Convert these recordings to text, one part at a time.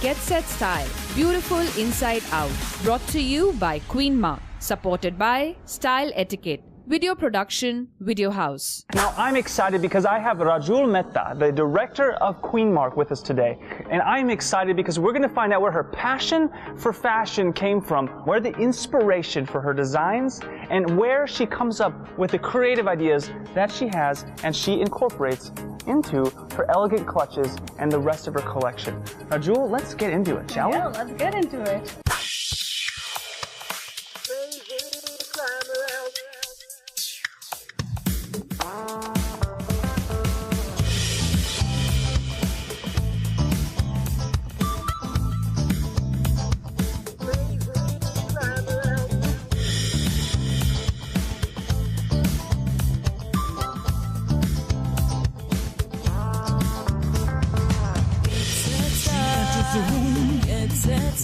Get Set Style, beautiful inside out. Brought to you by Queen Mark. Supported by Style Etiquette, video production, Video House. Now I'm excited because I have Rajul Mehta, the director of Queen Mark, with us today. And I'm excited because we're going to find out where her passion for fashion came from, where the inspiration for her designs, and where she comes up with the creative ideas that she has and she incorporates into her elegant clutches and the rest of her collection. Rajul, let's get into it, shall we? Yeah, let's get into it.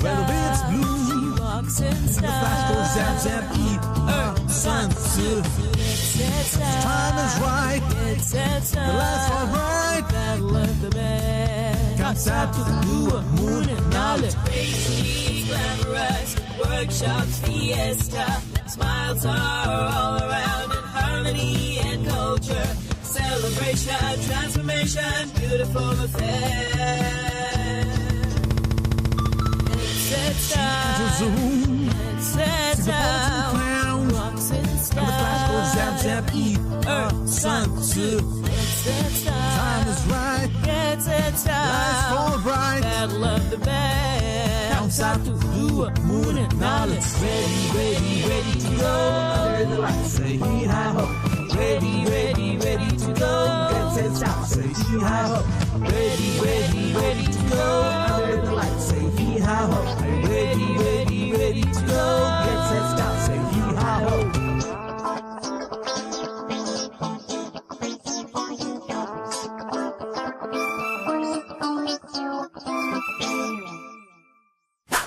Where the wind's blue, she walks in style. The flash goes zap, zap, eat, sun, time is right, the lights are bright. Battle of the band, comes out to the blue moon and knowledge. Crazy, glamorous, workshops, fiesta. Smiles are all around in harmony and culture. Celebration, transformation, beautiful affair. Zoom, set down, walks in style. The flash goes zap, zap, eat, sun, time is right, gets it down. Lights fall bright, battle of the band. Counts out to blue moon and knowledge. Ready, ready, ready to go. Under the lights, say hee hi ho. Ready, ready, ready to go. Gets it down, say hee hi ho. Ready, ready, ready to go. Under the lights, say hee hi ho. Ready, ready, ready to go. Get set, stop, say hee ha ho.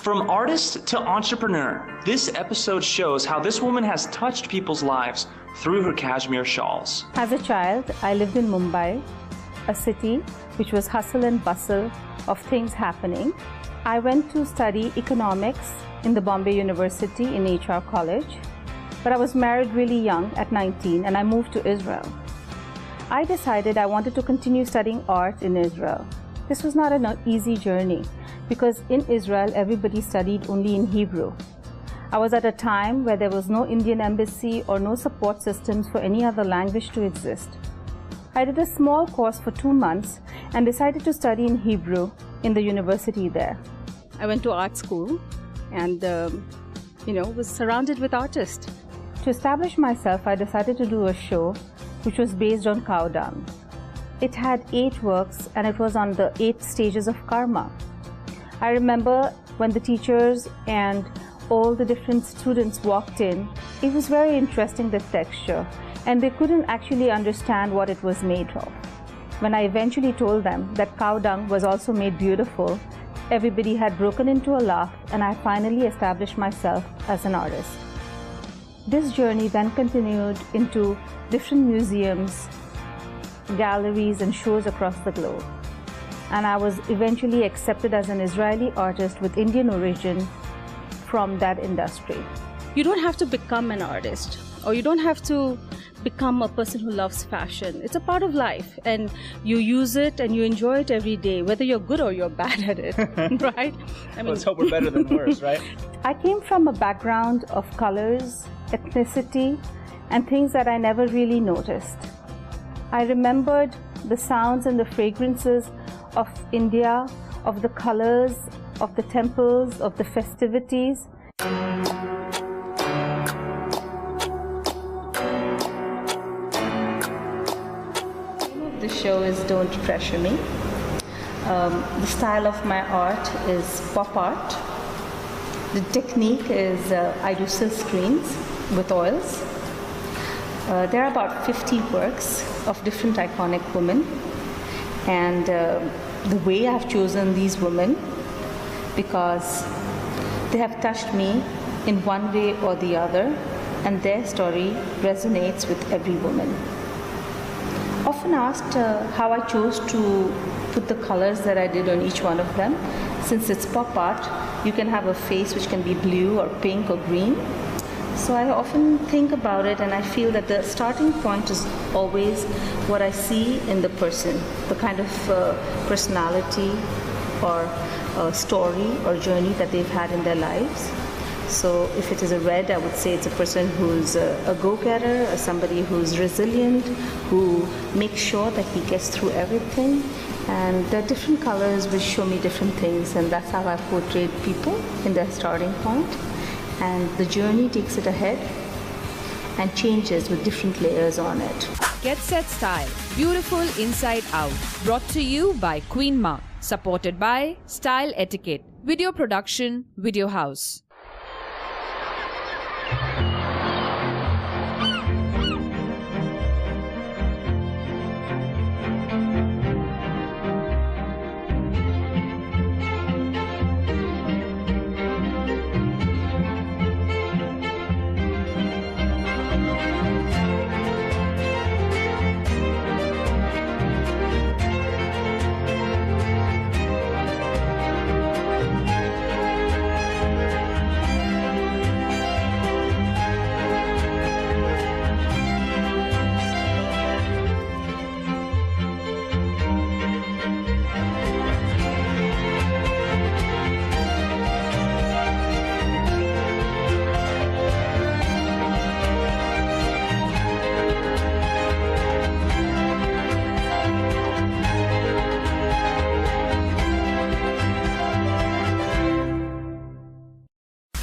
From artist to entrepreneur, this episode shows how this woman has touched people's lives through her cashmere shawls. As a child, I lived in Mumbai, a city which was hustle and bustle of things happening. I went to study economics in the Bombay University in HR college, but I was married really young at 19 and I moved to Israel. I decided I wanted to continue studying art in Israel. This was not an easy journey because in Israel everybody studied only in Hebrew. I was at a time where there was no Indian embassy or no support systems for any other language to exist. I did a small course for 2 months and decided to study in Hebrew in the university there. I went to art school and, was surrounded with artists. To establish myself, I decided to do a show which was based on cow dung. It had 8 works and it was on the 8 stages of karma. I remember when the teachers and all the different students walked in, it was very interesting, the texture, and they couldn't actually understand what it was made of. When I eventually told them that cow dung was also made beautiful, everybody had broken into a laugh and I finally established myself as an artist. This journey then continued into different museums, galleries and shows across the globe. And I was eventually accepted as an Israeli artist with Indian origin from that industry. You don't have to become an artist, or you don't have to become a person who loves fashion. It's a part of life and you use it and you enjoy it every day, whether you're good or you're bad at it, right? Let's hope we're better than worse, right? I came from a background of colors, ethnicity, and things that I never really noticed. I remembered the sounds and the fragrances of India, of the colors, of the temples, of the festivities. The show is Don't Pressure Me. The style of my art is pop art. The technique is I do silk screens with oils. There are about 50 works of different iconic women, and the way I've chosen these women because they have touched me in one way or the other, and their story resonates with every woman. Often asked how I chose to put the colors that I did on each one of them. Since it's pop art, you can have a face which can be blue or pink or green. So I often think about it and I feel that the starting point is always what I see in the person, the kind of personality or story or journey that they've had in their lives. So if it is a red, I would say it's a person who's a go-getter, or somebody who's resilient, who makes sure that he gets through everything. And there are different colors which show me different things, and that's how I portray people in their starting point. And the journey takes it ahead and changes with different layers on it. Get Set Style, beautiful inside out. Brought to you by Queen Mark. Supported by Style Etiquette. Video production, Video House.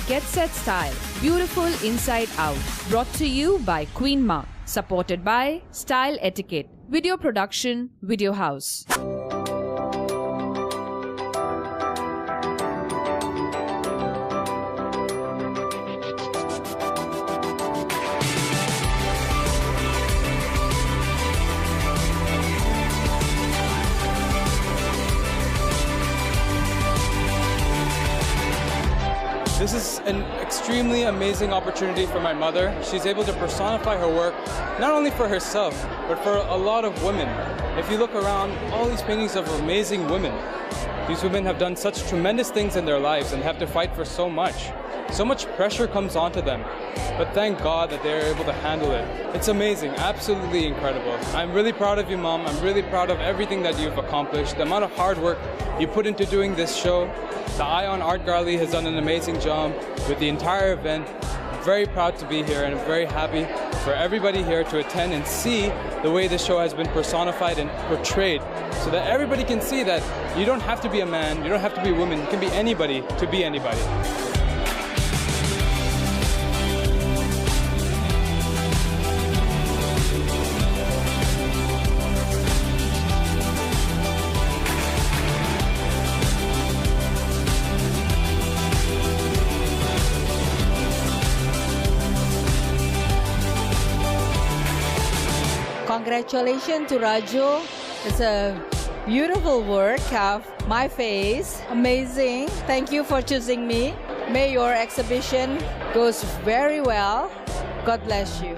Get Set Style, beautiful inside out. Brought to you by Queen Mark. Supported by Style Etiquette. Video production, Video House. This is an extremely amazing opportunity for my mother. She's able to personify her work, not only for herself, but for a lot of women. If you look around, all these paintings of amazing women. These women have done such tremendous things in their lives and have to fight for so much. So much pressure comes onto them, but thank God that they're able to handle it. It's amazing, absolutely incredible. I'm really proud of you, Mom. I'm really proud of everything that you've accomplished, the amount of hard work you put into doing this show. The Ion Art Gallery has done an amazing job with the entire event. I'm very proud to be here and I'm very happy for everybody here to attend and see the way this show has been personified and portrayed, so that everybody can see that you don't have to be a man, you don't have to be a woman, you can be anybody to be anybody. Congratulations to Raju. It's a beautiful work of my face. Amazing. Thank you for choosing me. May your exhibition goes very well. God bless you.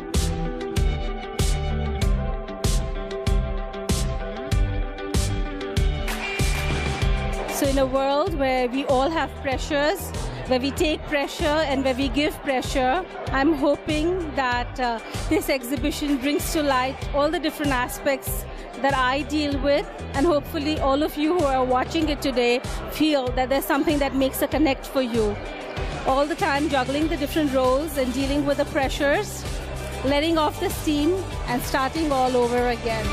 So in a world where we all have pressures, where we take pressure and where we give pressure, I'm hoping that this exhibition brings to light all the different aspects that I deal with, and hopefully all of you who are watching it today feel that there's something that makes a connect for you. All the time juggling the different roles and dealing with the pressures, letting off the steam and starting all over again.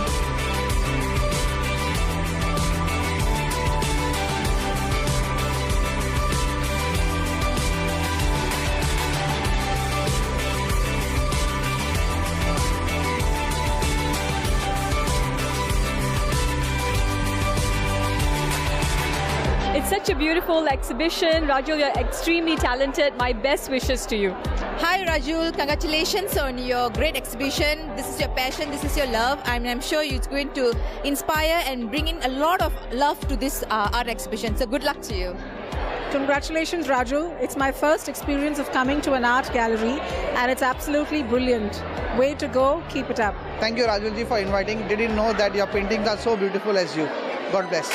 It's such a beautiful exhibition. Rajul, you're extremely talented. My best wishes to you. Hi Rajul, congratulations on your great exhibition. This is your passion, this is your love, and I'm sure it's going to inspire and bring in a lot of love to this art exhibition. So good luck to you. Congratulations Raju. It's my first experience of coming to an art gallery and it's absolutely brilliant. Way to go, keep it up. Thank you Rajulji for inviting. Didn't know that your paintings are so beautiful as you. God bless.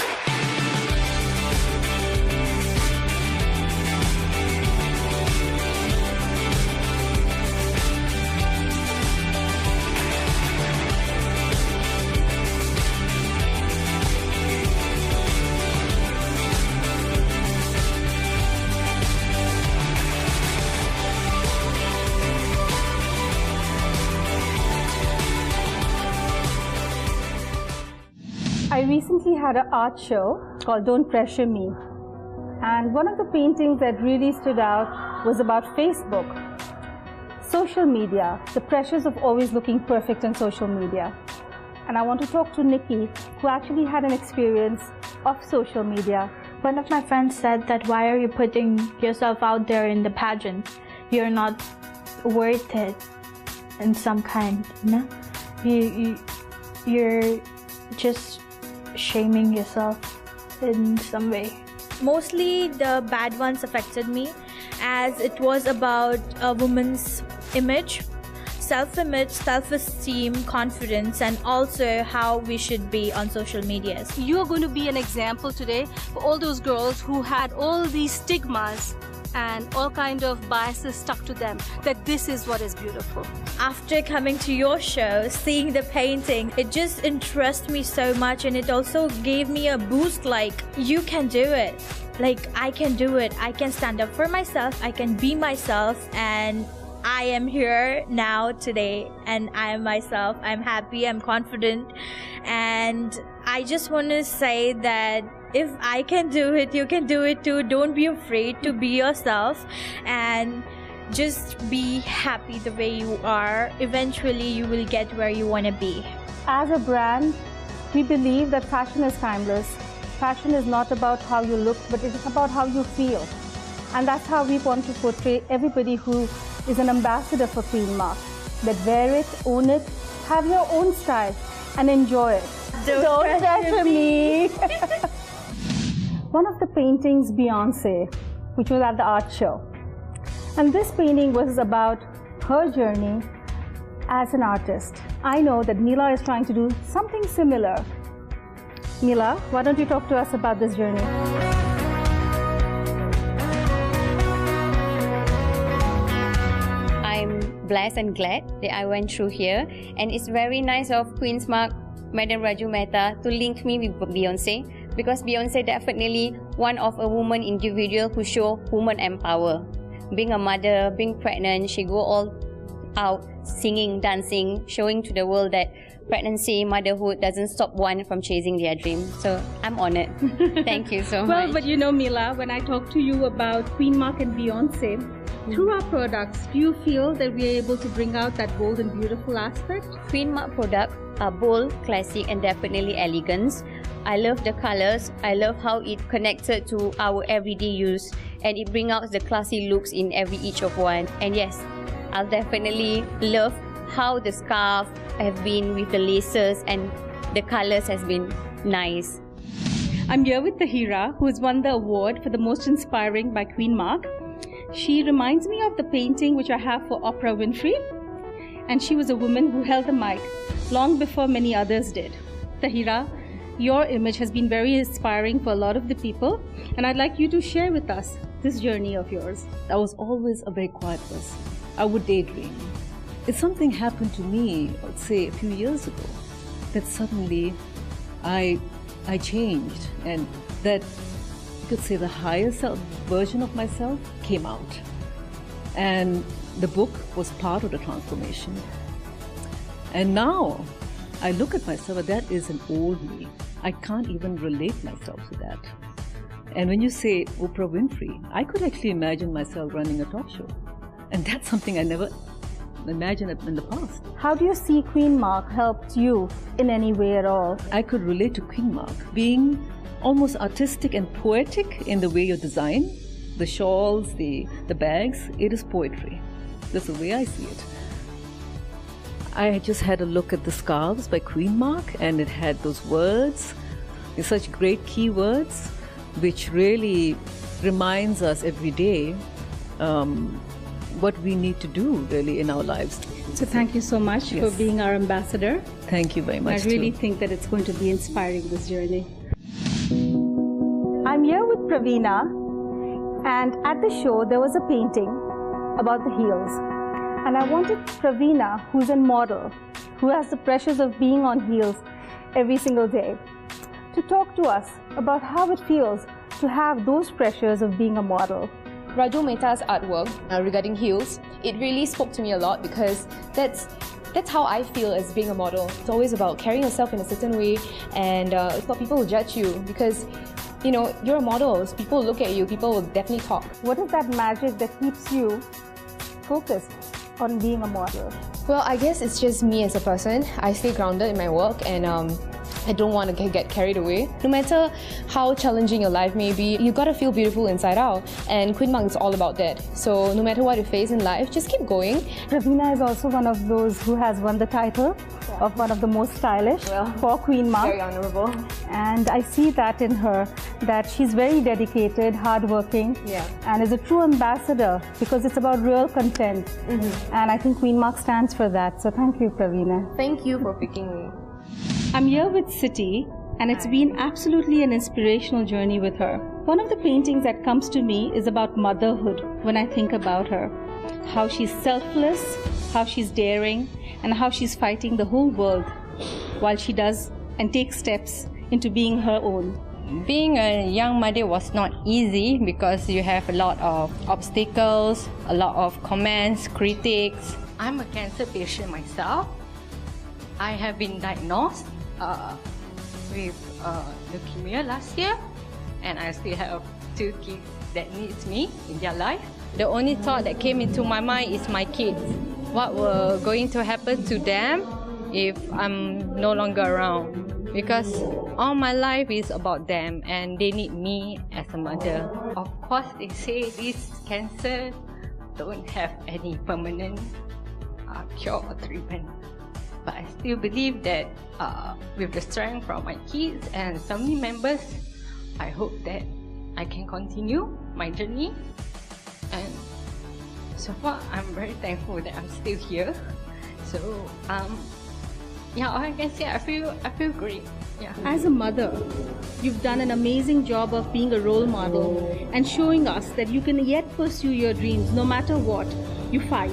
recently had an art show called Don't Pressure Me. And one of the paintings that really stood out was about Facebook. Social media, the pressures of always looking perfect on social media. And I want to talk to Nikki, who actually had an experience of social media. One of my friends said that why are you putting yourself out there in the pageant? You're not worth it in some kind, you know? You're just shaming yourself in some way. Mostly the bad ones affected me, as it was about a woman's image, self-image, self-esteem, confidence, and also how we should be on social medias. You are going to be an example today for all those girls who had all these stigmas and all kind of biases stuck to them, that this is what is beautiful. After coming to your show, seeing the painting, it just interests me so much, and it also gave me a boost, like, you can do it. Like, I can do it. I can stand up for myself. I can be myself, and I am here now today, and I am myself. I'm happy, I'm confident, and I just want to say that if I can do it, you can do it too. Don't be afraid to be yourself and just be happy the way you are. Eventually, you will get where you want to be. As a brand, we believe that fashion is timeless. Fashion is not about how you look, but it's about how you feel. And that's how we want to portray everybody who is an ambassador for Queen Mark. That wear it, own it, have your own style, and enjoy it. Don't pressure me. One of the paintings, Beyonce, which was at the art show. And this painting was about her journey as an artist. I know that Neela is trying to do something similar. Neela, why don't you talk to us about this journey? I'm blessed and glad that I went through here, and it's very nice of Queen's Mark, Madam Raju Mehta, to link me with Beyonce, because Beyonce definitely one of a woman individual who show woman empower. Being a mother, being pregnant, she go all out singing, dancing, showing to the world that pregnancy, motherhood doesn't stop one from chasing their dream. So I'm honored. Thank you so much. Well, but you know, Mila, when I talk to you about Queen Mark and Beyonce, through our products, do you feel that we are able to bring out that bold and beautiful aspect? Queen Mark products are bold, classic, and definitely elegance. I love the colors. I love how it connected to our everyday use, and it brings out the classy looks in each of one. And yes, I'll definitely love how the scarf have been with the laces, and the colors has been nice. I'm here with Tahira, who has won the award for the most inspiring by Queen Mark. She reminds me of the painting which I have for Oprah Winfrey, and she was a woman who held the mic long before many others did. Tahira, your image has been very inspiring for a lot of the people, and I'd like you to share with us this journey of yours. I was always a very quiet person. I would daydream. If something happened to me, let's say a few years ago, that suddenly I changed, and that you could say the higher self version of myself came out. And the book was part of the transformation. And now I look at myself, and that is an old me. I can't even relate myself to that. And when you say Oprah Winfrey, I could actually imagine myself running a talk show. And that's something I never imagined in the past. How do you see Queen Mark helped you in any way at all? I could relate to Queen Mark being almost artistic and poetic in the way you design the shawls, the bags. It is poetry. That's the way I see it. I just had a look at the scarves by Queen Mark, and it had those words, such great keywords, which really reminds us every day what we need to do really in our lives. So thank you so much for being our ambassador. Thank you very much. I really think that it's going to be inspiring, this journey. I'm here with Praveena, and at the show there was a painting about the heels. And I wanted Praveena, who's a model, who has the pressures of being on heels every single day, to talk to us about how it feels to have those pressures of being a model. Raju Mehta's artwork regarding heels, it really spoke to me a lot, because that's That's how I feel as being a model. It's always about carrying yourself in a certain way, and it's not people will judge you because, you know, you're a model. So people look at you, people will definitely talk. What is that magic that keeps you focused on being a model? Well, I guess it's just me as a person. I stay grounded in my work, and I don't want to get carried away. No matter how challenging your life may be, you gotta feel beautiful inside out. And Queen Mark is all about that. So no matter what you face in life, just keep going. Ravina is also one of those who has won the title of one of the most stylish for Queen Mark. Very honorable. And I see that in her, that she's very dedicated, hardworking, and is a true ambassador because it's about real content. And I think Queen Mark stands for that. So thank you, Pravina. Thank you for picking me. I'm here with Siti, and it's been absolutely an inspirational journey with her. One of the paintings that comes to me is about motherhood when I think about her. How she's selfless, how she's daring, and how she's fighting the whole world while she does and takes steps into being her own. Being a young mother was not easy because you have a lot of obstacles, a lot of comments, critics. I'm a cancer patient myself. I have been diagnosed with leukemia last year, and I still have 2 kids that needs me in their life. The only thought that came into my mind is my kids. What will going to happen to them if I'm no longer around? Because all my life is about them and they need me as a mother. Of course, they say this cancer don't have any permanent cure or treatment. But I still believe that with the strength from my kids and family members, I hope that I can continue my journey. And so far, I'm very thankful that I'm still here. So, yeah, all I can say, I feel great. Yeah. As a mother, you've done an amazing job of being a role model and showing us that you can yet pursue your dreams no matter what, you fight.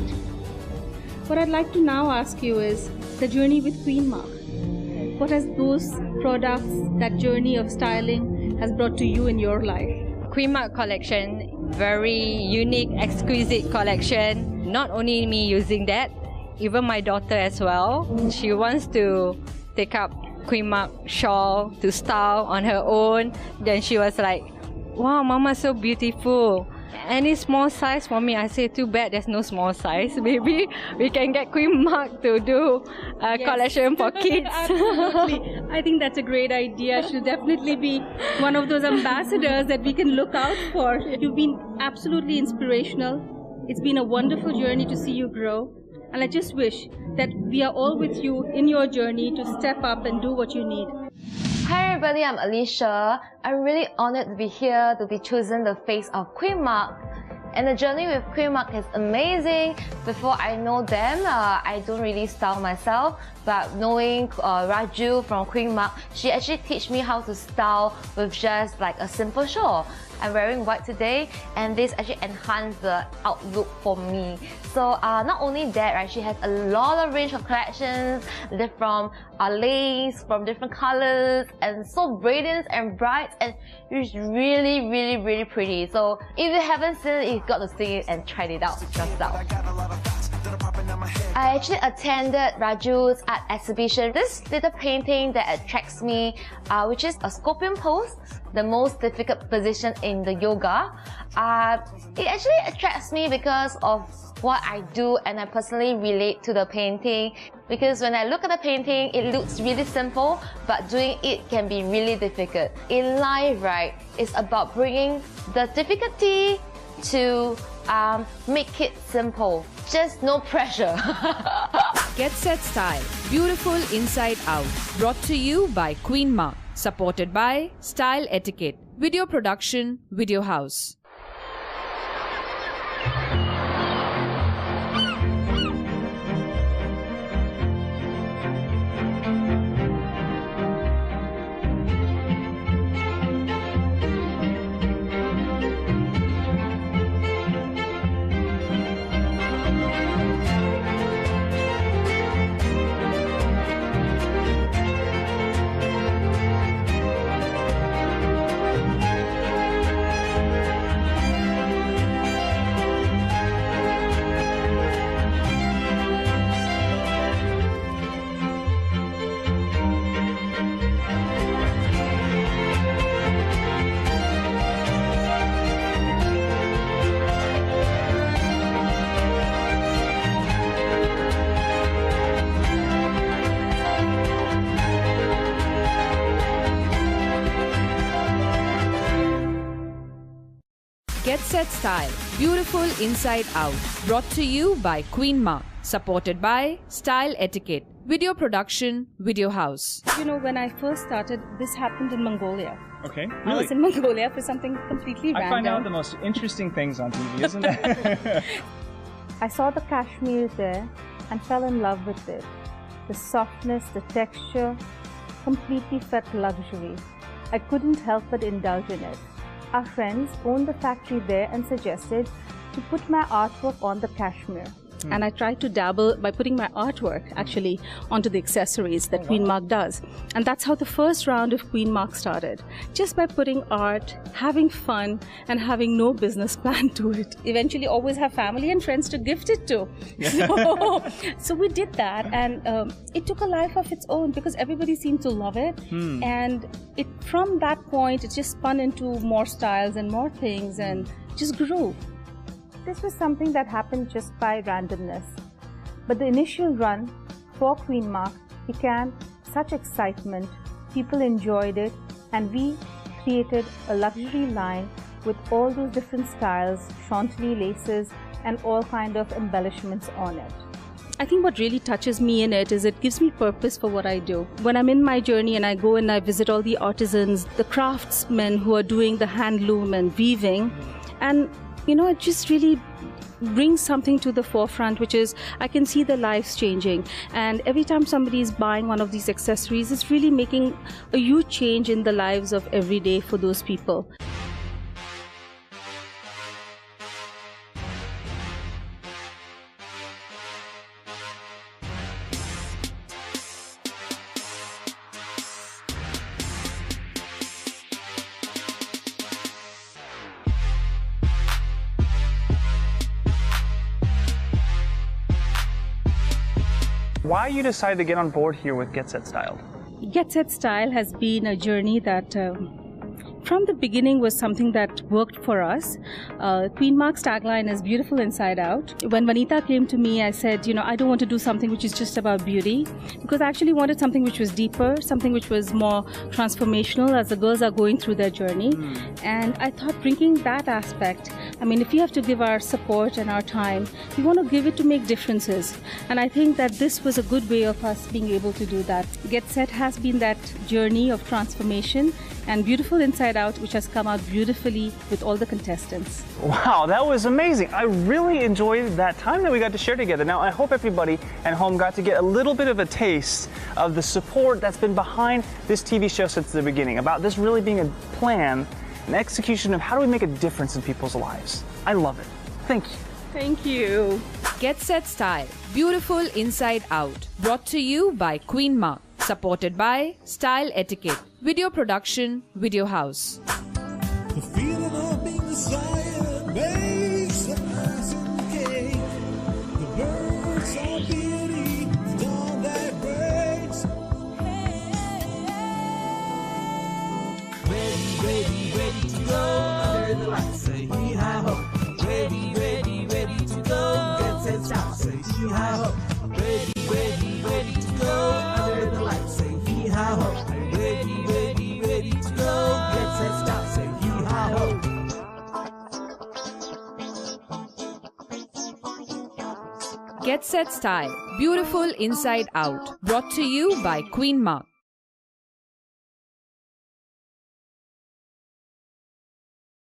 What I'd like to now ask you is the journey with Queen Mark. What has those products, that journey of styling has brought to you in your life? Queen Mark collection, very unique, exquisite collection. Not only me using that, even my daughter as well. She wants to take up Queen Mark shawl to style on her own. Then she was like, wow, Mama, so beautiful. Any small size for me? I say, too bad there's no small size. Maybe we can get Queen Mark to do a collection for kids. Absolutely. I think that's a great idea. She'll definitely be one of those ambassadors that we can look out for. You've been absolutely inspirational. It's been a wonderful journey to see you grow. And I just wish that we are all with you in your journey to step up and do what you need. Hi everybody, I'm Alicia. I'm really honored to be here to be chosen the face of Queen Mark. And the journey with Queen Mark is amazing. Before I know them, I don't really style myself. But knowing Raju from Queen Mark, she actually teach me how to style with just like a simple shawl. I'm wearing white today, and this actually enhanced the outlook for me. So not only that, right, she has a lot of range of collections from lace, from different colors, and so brilliant and bright, and it's really, really, really pretty. So if you haven't seen it, you've got to see it and try it out yourself. I actually attended Raju's art exhibition. This little painting that attracts me, which is a scorpion pose, the most difficult position in the yoga. It actually attracts me because of what I do, and I personally relate to the painting. Because when I look at the painting, it looks really simple, but doing it can be really difficult. In life, right, it's about bringing the difficulty to make it simple. Just no pressure. Get Set Style, beautiful inside out. Brought to you by Queen Mark. Supported by Style Etiquette, video production, Video House. Get Set Style, beautiful inside out. Brought to you by Queen Mark. Supported by Style Etiquette, video production, video house. You know, when I first started, this happened in Mongolia. Okay, I really? was in Mongolia for something completely random. I find out the most interesting things on TV, isn't it? I saw the cashmere there and fell in love with it. The softness, the texture, completely felt luxury. I couldn't help but indulge in it. Our friends owned the factory there and suggested to put my artwork on the cashmere. And I tried to dabble by putting my artwork actually onto the accessories that Queen Mark does. And that's how the first round of Queen Mark started. Just by putting art, having fun, and having no business plan to it. Eventually always have family and friends to gift it to. So we did that, and it took a life of its own because everybody seemed to love it. And from that point, it just spun into more styles and more things and just grew. This was something that happened just by randomness. But the initial run for Queen Mark began such excitement, people enjoyed it, and we created a luxury line with all those different styles, chantilly laces, and all kind of embellishments on it. I think what really touches me in it is it gives me purpose for what I do. When I'm in my journey and I go and I visit all the artisans, the craftsmen who are doing the handloom and weaving, and you know, it just really brings something to the forefront, which is I can see their lives changing. And every time somebody is buying one of these accessories, it's really making a huge change in the lives of every day for those people. Why you decided to get on board here with Get Set Styled? Get Set Style has been a journey that from the beginning was something that worked for us. Queen Mark's tagline is beautiful inside out. When Vanita came to me, I said, you know, I don't want to do something which is just about beauty, because I actually wanted something which was deeper, something which was more transformational as the girls are going through their journey. And I thought bringing that aspect, I mean, if we have to give our support and our time, we want to give it to make differences. And I think that this was a good way of us being able to do that. Get Set has been that journey of transformation and beautiful inside out, which has come out beautifully with all the contestants. Wow, that was amazing. I really enjoyed that time that we got to share together. Now, I hope everybody at home got to get a little bit of a taste of the support that's been behind this TV show since the beginning, about this really being a plan, an execution of how do we make a difference in people's lives. I love it. Thank you. Thank you. Get Set Style, beautiful inside out. Brought to you by Queen Mark. Supported by Style Etiquette, video production, video house. The feeling of being desired makes the passing cake. The birds are beauty, the dawn that breaks. Ready to go. Under the lights, say hee-hi-ho. Ready to go. Get set, stop, say hee-hi-ho. Ready to go. Under the lights, say hee-hi-ho. Ready to go. Get set, stop, say hee-hi-ho. Get Set Style, beautiful inside out. Brought to you by Queen Mark.